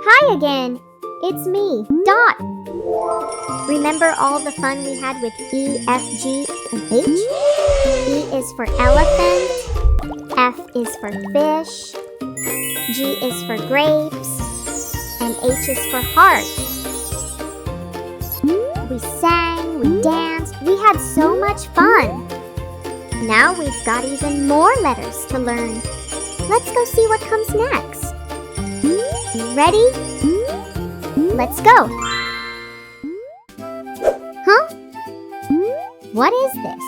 Hi again. It's me, Dot. Remember all the fun we had with E, F, G, and H? E is for elephant, F is for fish, G is for grapes, and H is for heart. We sang, we danced, we had so much fun. Now we've got even more letters to learn. Let's go see what comes next. Ready? Let's go. Huh? What is this?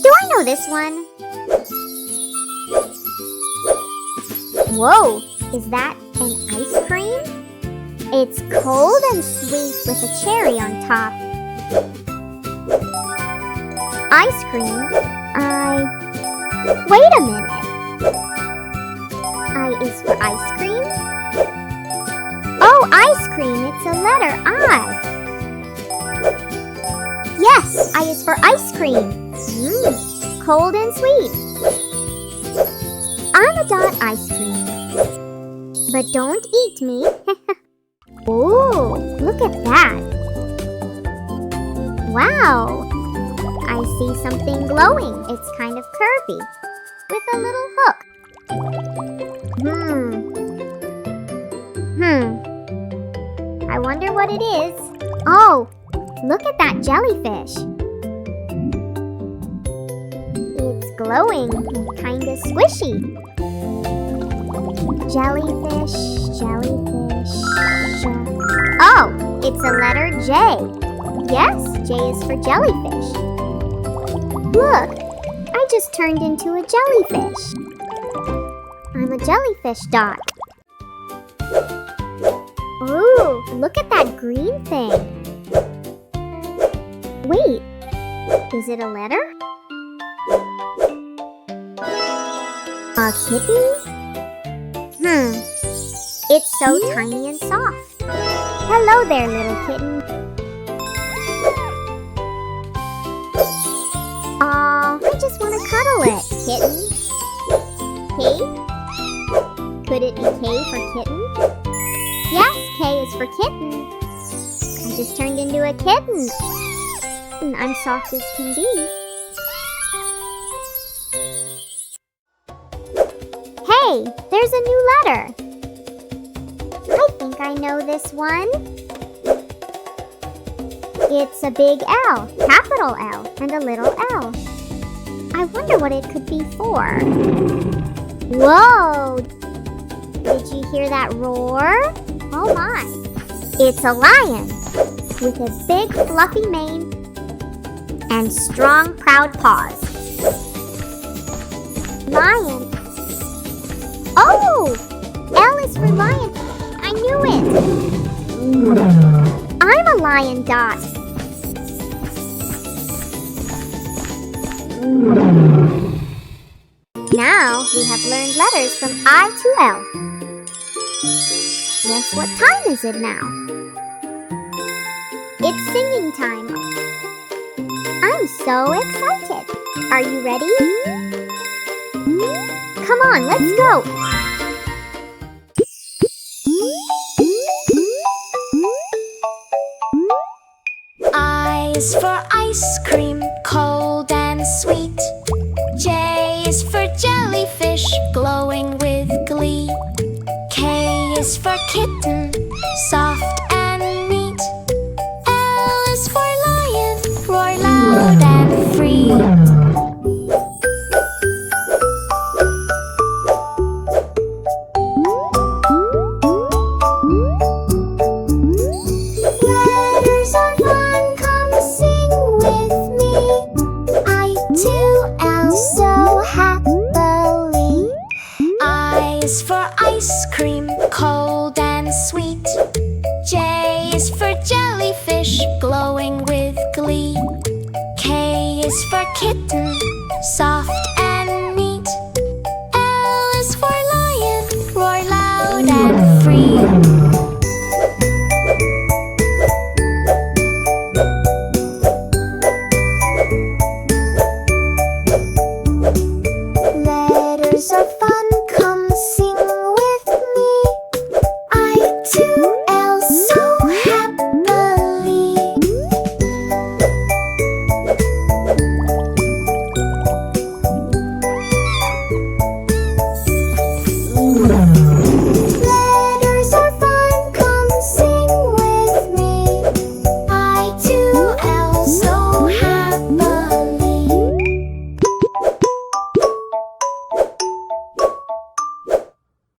Do I know this one? Whoa, is that an ice cream? It's cold and sweet with a cherry on top. Ice cream? Wait a minute. I is for ice cream? Oh, ice cream, it's a letter I. Yes, I is for ice cream. Cold and sweet. I'm a Dot ice cream. But don't eat me. Ooh, look at that. Wow. I see something glowing. It's kind of curvy with a little hook. I wonder what it is. Oh, look at that jellyfish. It's glowing and kind of squishy. Jellyfish, jellyfish. Oh, it's a letter J. Yes, J is for jellyfish. Look, I just turned into a jellyfish. I'm a jellyfish, Dot. Ooh, look at that green thing. Wait, is it a letter? A kitten? It's so tiny and soft. Hello there, little kitten. Aw, I just want to cuddle it, kitten. K? Could it be K for kitten? Yes, K is for kitten. I just turned into a kitten. And I'm soft as can be. Hey, there's a new letter. I think I know this one. It's a big L, capital L, and a little L. I wonder what it could be for. Whoa! Did you hear that roar? Oh my! It's a lion with a big fluffy mane and strong proud paws. Lion. Oh! L is for lion. I knew it. I'm a lion, Dot. Now we have learned letters from I to L. Guess what time is it now? It's singing time. I'm so excited. Are you ready? Come on, let's go. I is for ice cream, cold and sweet. J is for jellyfish, glowing with glee. K is for kitten, soft and neat. L is for lion, roar loud and free. Letters are fun, come sing with me. I to L so happily. I is for ice cream, cold and sweet. J is for jellyfish, glowing with glee. K is for kitten, soft and neat. L is for lion, roar loud and free.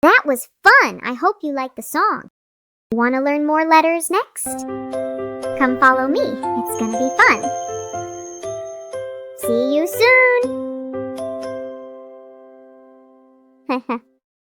That was fun! I hope you like the song. Want to learn more letters next? Come follow me. It's gonna be fun. See you soon!